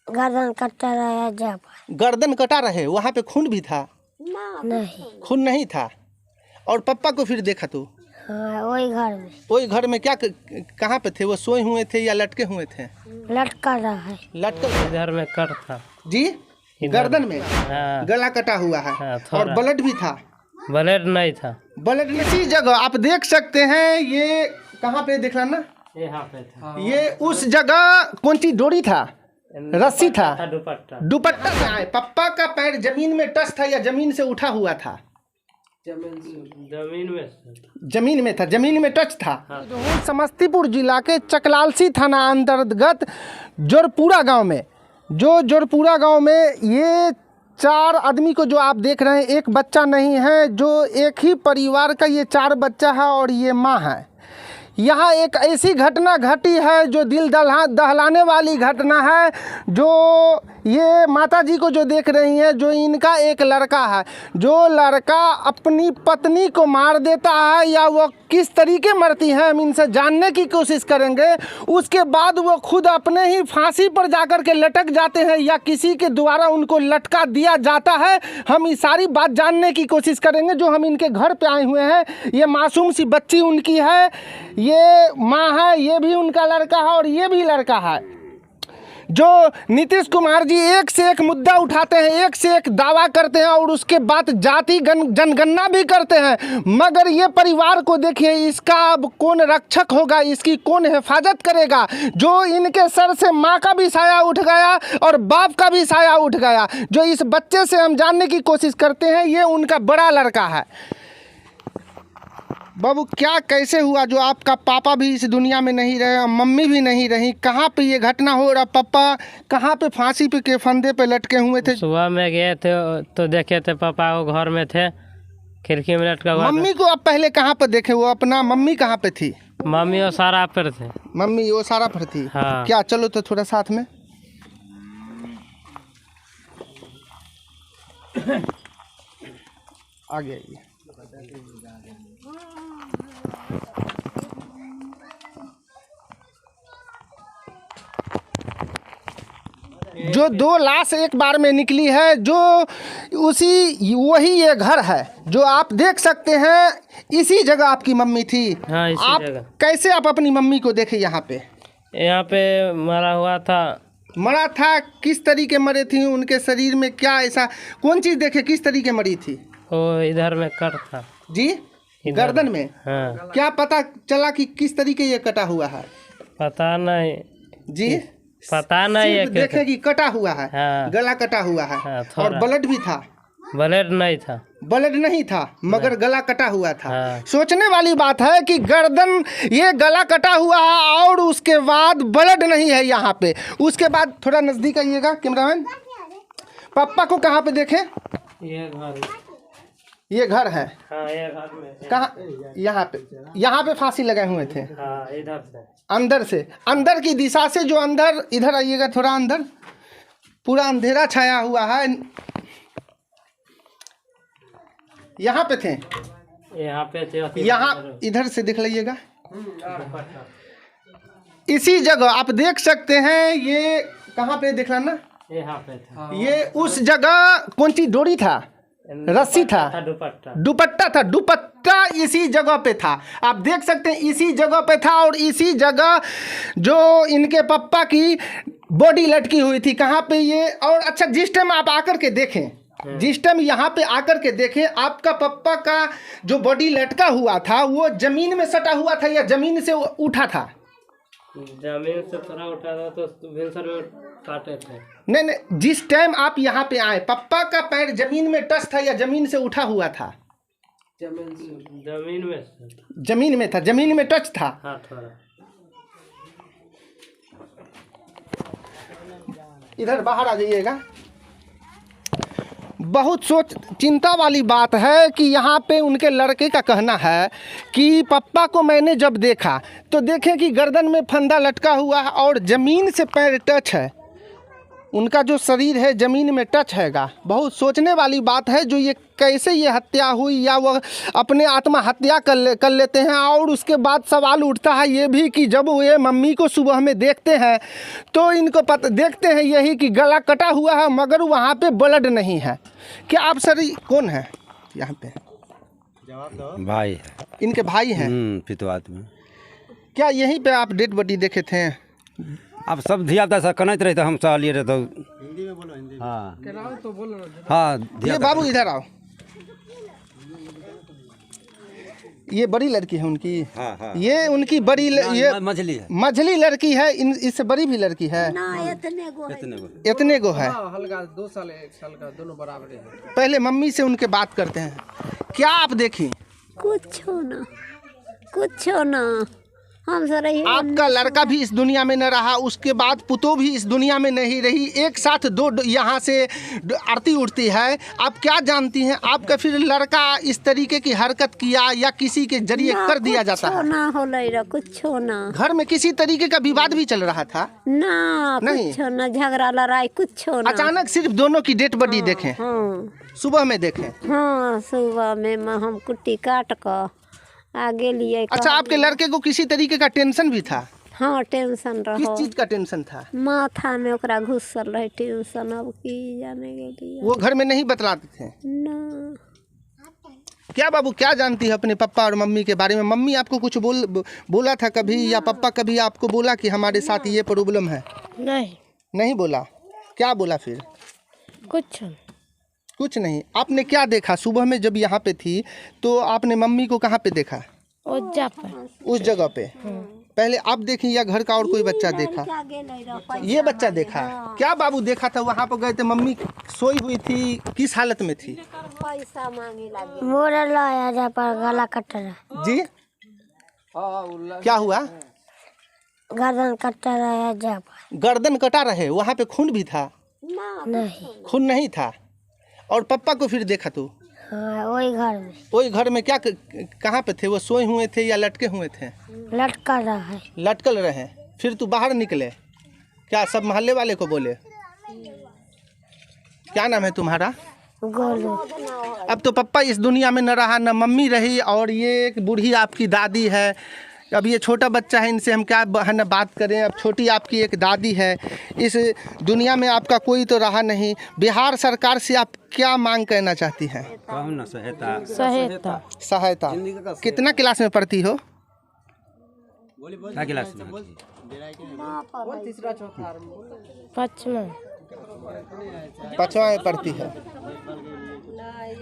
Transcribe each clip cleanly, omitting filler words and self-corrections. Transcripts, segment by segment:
गर्दन कटा रहा जब गर्दन कटा रहे, वहाँ पे खून भी था? नहीं। खून नहीं था। और पापा को फिर देखा तू? हाँ, वही घर में। वही घर में क्या कहाँ पे थे वो? सोए हुए थे या लटके हुए थे? लटका रहा है। लटका इधर में कट था जी, गर्दन में गला कटा हुआ है। और ब्लड भी था? ब्लड नहीं था। ब्लड इसी जगह आप देख सकते हैं। ये कहाँ पे दिख रहा ना? यहाँ पे था। ये उस जगह कौन सी डोरी था? रस्सी था? दुपट्टा। दुपट्टा था। पापा का पैर जमीन में टच था या जमीन से उठा हुआ था? जमीन में था, जमीन में टच था। समस्तीपुर जिला के चकलालसी थाना अंतर्गत जोरपुरा गांव में, जोरपुरा गांव में ये 4 आदमी को जो आप देख रहे हैं, एक बच्चा नहीं है, जो एक ही परिवार का ये 4 बच्चा है और ये माँ है। यहाँ एक ऐसी घटना घटी है जो दिल दहलाने वाली घटना है। जो ये माता जी को जो देख रही हैं, जो इनका एक लड़का है, जो लड़का अपनी पत्नी को मार देता है या वो किस तरीके मरती हैं, हम इनसे जानने की कोशिश करेंगे। उसके बाद वो खुद अपने ही फांसी पर जाकर के लटक जाते हैं या किसी के द्वारा उनको लटका दिया जाता है। हम ये सारी बात जानने की कोशिश करेंगे। जो हम इनके घर पे आए हुए हैं, ये मासूम सी बच्ची उनकी है, ये माँ है, ये भी उनका लड़का है और ये भी लड़का है। जो नीतीश कुमार जी एक से एक मुद्दा उठाते हैं, एक से एक दावा करते हैं और उसके बाद जाति जनगणना भी करते हैं, मगर ये परिवार को देखिए, इसका अब कौन रक्षक होगा, इसकी कौन हिफाजत करेगा। जो इनके सर से माँ का भी साया उठ गया और बाप का भी साया उठ गया। जो इस बच्चे से हम जानने की कोशिश करते हैं, ये उनका बड़ा लड़का है। बाबू, क्या कैसे हुआ जो आपका पापा भी इस दुनिया में नहीं रहे, मम्मी भी नहीं रही? कहाँ पे ये घटना हो रहा? पापा कहाँ पे फांसी पे के फंदे पे लटके हुए थे? सुबह में गए थे तो देखे थे पापा वो घर में थे, खिड़की में लटका हुआ। मम्मी को आप पहले कहाँ पे देखे? वो अपना मम्मी कहाँ पे थी? मम्मी वो सारा पर थे। मम्मी वो सारा पर थी? हाँ। क्या, चलो तो थोड़ा साथ में। आगे आइए। जो 2 लाश एक बार में निकली है, जो वही ये घर है जो आप देख सकते हैं। इसी जगह आपकी मम्मी थी। हाँ, इसी आप जगह। कैसे आप अपनी मम्मी को देखे यहाँ पे? यहाँ पे मरा हुआ था। मरा था? किस तरीके मरे थी? उनके शरीर में क्या ऐसा कौन चीज़ देखे? किस तरीके मरी थी? वो इधर में कट था जी, गर्दन में। हाँ। क्या पता चला कि किस तरीके ये कटा हुआ है? पता नहीं जी, पता नहीं है। देखे कि कटा हुआ है। हाँ। गला कटा हुआ है। हाँ, और ब्लड भी था? ब्लड नहीं था। ब्लड नहीं था, मगर गला कटा हुआ था। हाँ। सोचने वाली बात है कि गर्दन, ये गला कटा हुआ है और उसके बाद ब्लड नहीं है यहाँ पे। उसके बाद थोड़ा नज़दीक आइएगा कैमरामैन। पापा को कहाँ पे देखें? ये घर है। हाँ, ये घर में। कहाँ? यहाँ पे फांसी लगाए हुए थे। हाँ, इधर से। अंदर से, अंदर की दिशा से, जो अंदर, इधर आइएगा थोड़ा अंदर, पूरा अंधेरा छाया हुआ है। यहाँ पे थे? यहाँ पे थे। यहाँ इधर से देख लीजिएगा। इसी जगह आप देख सकते हैं। ये कहाँ पे देख रहा ना? यहाँ पे था। ये उस जगह कौन सी डोरी था? रस्सी था? दुपट्टा था। दुपट्टा इसी जगह पे था, आप देख सकते हैं। इसी जगह पे था और इसी जगह जो इनके पापा की बॉडी लटकी हुई थी। कहाँ पे ये? और अच्छा, जिस टाइम आप आकर के देखें, जिस टाइम यहाँ पे आकर के देखें, आपका पापा का जो बॉडी लटका हुआ था वो जमीन में सटा हुआ था या जमीन से उठा था? जमीन से थोड़ा उठा था तो भिनसर में काटे थे। नहीं, जिस टाइम आप यहाँ पे आए, पापा का पैर जमीन में टच था या जमीन से उठा हुआ था? जमीन में था, जमीन में टच था। हाँ, थोड़ा। इधर बाहर आ जाइएगा। बहुत चिंता वाली बात है कि यहाँ पे उनके लड़के का कहना है कि पापा को मैंने जब देखा तो देखें कि गर्दन में फंदा लटका हुआ है और ज़मीन से पैर टच है। उनका जो शरीर है ज़मीन में टच हैगा। बहुत सोचने वाली बात है जो ये कैसे ये हत्या हुई, या वह अपने आत्महत्या कर लेते हैं। और उसके बाद सवाल उठता है ये भी कि जब ये मम्मी को सुबह में देखते हैं तो इनको देखते हैं यही कि गला कटा हुआ है मगर वहाँ पे ब्लड नहीं है। क्या आप सर कौन है यहाँ पे? भाई है। इनके भाई हैं? पितवात में। क्या यहीं पे आप डेड बॉडी देखे थे? अब सब धिया सब कनत रहे तो हम सब लिए रहे तो हिंदी में बोलो। हिंदी हाँ तो बोलो। हाँ ये बाबू इधर आओ। ये बड़ी लड़की है उनकी। हाँ। ये उनकी बड़ी ये मछली है। मझली लड़की है। इससे बड़ी भी लड़की है ना इतने को है। हल्का 2 साल 1 साल का दोनों बराबर है। पहले मम्मी से उनके बात करते हैं। क्या आप देखी? कुछ ना हम सर आपका लड़का भी इस दुनिया में न रहा, उसके बाद पुतो भी इस दुनिया में नहीं रही। एक साथ दो यहाँ से आरती उठती है। आप क्या जानती हैं? आपका फिर लड़का इस तरीके की हरकत किया या किसी के जरिए कर दिया जाता है? ना हो कुछ ना। घर में किसी तरीके का विवाद भी चल रहा था? ना नहीं। कुछ ना, झगड़ा लड़ाई कुछ ना। अचानक सिर्फ दोनों की डेड बॉडी देखें? हाँ सुबह में देखें? हाँ सुबह में हम कुट्टी काट कर आगे लिए। अच्छा, आपके लड़के को किसी तरीके का टेंशन भी था? हाँ टेंशन किस रहो। चीज का टेंशन था? माथा में ओकरा घुसल रहे टेंशन। अब की जाने के लिए वो घर में नहीं बतलाते थे ना। क्या बाबू, क्या जानती है अपने पापा और मम्मी के बारे में? मम्मी आपको कुछ बोला था कभी, या पापा कभी आपको बोला कि हमारे साथ ये प्रॉब्लम है? नहीं बोला। क्या बोला फिर? कुछ नहीं। आपने क्या देखा सुबह में जब यहाँ पे थी तो आपने मम्मी को कहाँ पे देखा? उस जगह पे। पहले आप देखी या घर का और कोई बच्चा देखा? ये बच्चा देखा। क्या बाबू देखा था? वहाँ पर गए थे, मम्मी सोई हुई थी, किस हालत में थी? पैसा मांगे लगे। मोरा लाया जा पर गला कट रहा। जी क्या हुआ? गर्दन कट रहा जा पर। गर्दन कटा रहे। वहाँ पे खून भी था? नहीं, खून नहीं था। और पापा को फिर देखा तो? हाँ वही घर में। वही घर में। क्या कहाँ पे थे वो? सोए हुए थे या लटके हुए थे? लटका रहा है। लटकल रहे। फिर तू बाहर निकले, क्या सब मोहल्ले वाले को बोले? क्या नाम है तुम्हारा? गोलू। अब तो पापा इस दुनिया में न रहा, न मम्मी रही, और ये एक बूढ़ी आपकी दादी है। अब ये छोटा बच्चा है, इनसे हम क्या है ना बात करें। अब छोटी आपकी एक दादी है। इस दुनिया में आपका कोई तो रहा नहीं। बिहार सरकार से आप क्या मांग करना चाहती हैं? सहायता। कितना क्लास में पढ़ती हो? क्या क्लास में? पाँचवा में पढ़ती है।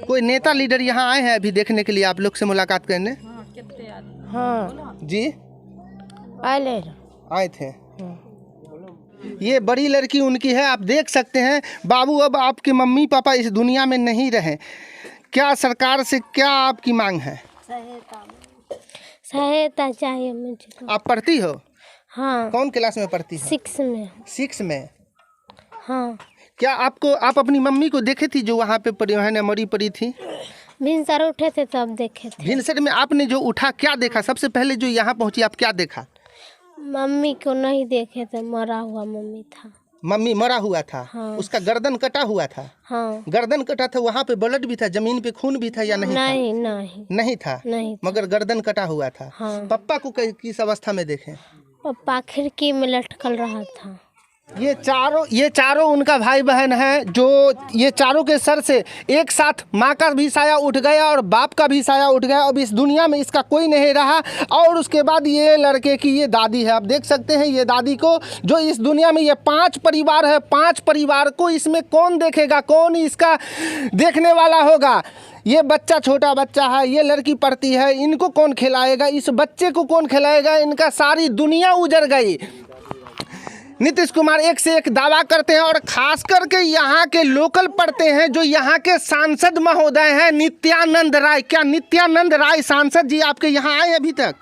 कोई नेता लीडर यहाँ आए हैं अभी देखने के लिए, आप लोग से मुलाकात करने? हाँ जी आए थे। ये बड़ी लड़की उनकी है, आप देख सकते हैं। बाबू, अब आपके मम्मी पापा इस दुनिया में नहीं रहे, क्या सरकार से क्या आपकी मांग है? सहायता चाहिए मुझे। आप पढ़ती हो? हाँ। कौन क्लास में पढ़ती हो? 6 में। 6 में। हाँ। क्या आप अपनी मम्मी को देखे थी जो वहाँ पे मरी पड़ी थी? भिनसर उठे थे तब देखे थे। भिनसर में आपने जो उठा, क्या देखा? सबसे पहले जो यहाँ पहुँची आप क्या देखा? मम्मी को नहीं देखे थे, मरा हुआ मम्मी था। मम्मी मरा हुआ था? हाँ। उसका गर्दन कटा हुआ था? हाँ। गर्दन कटा था, वहाँ पे ब्लड भी था, जमीन पे खून भी था या नहीं? नहीं था। नहीं। मगर गर्दन कटा हुआ था। हाँ। पापा को किस अवस्था में देखे? पापा खिड़की में लटकल रहा था। ये चारों उनका भाई बहन है, जो ये चारों के सर से एक साथ माँ का भी साया उठ गया और बाप का भी साया उठ गया। अब इस दुनिया में इसका कोई नहीं रहा। और उसके बाद ये लड़के की ये दादी है, आप देख सकते हैं ये दादी को, जो इस दुनिया में ये 5 परिवार है। 5 परिवार को इसमें कौन देखेगा? कौन इसका देखने वाला होगा? ये बच्चा छोटा बच्चा है, ये लड़की पढ़ती है, इनको कौन खिलाएगा? इस बच्चे को कौन खिलाएगा? इनका सारी दुनिया उजड़ गई। नीतीश कुमार एक से एक दावा करते हैं, और खास करके यहाँ के लोकल पढ़ते हैं, जो यहाँ के सांसद महोदय हैं नित्यानंद राय। क्या नित्यानंद राय सांसद जी आपके यहाँ आए अभी तक?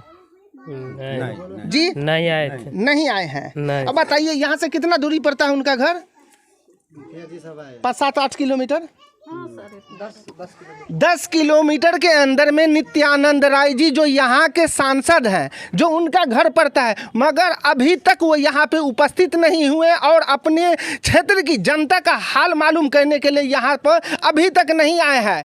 नहीं। जी नहीं आए थे। नहीं आए हैं। नहीं। अब बताइए यहाँ से कितना दूरी पड़ता है उनका घर? 5-7-8 किलोमीटर। 10 किलोमीटर के अंदर में नित्यानंद राय जी जो यहाँ के सांसद हैं, जो उनका घर पड़ता है, मगर अभी तक वो यहाँ पे उपस्थित नहीं हुए और अपने क्षेत्र की जनता का हाल मालूम करने के लिए यहाँ पर अभी तक नहीं आए हैं।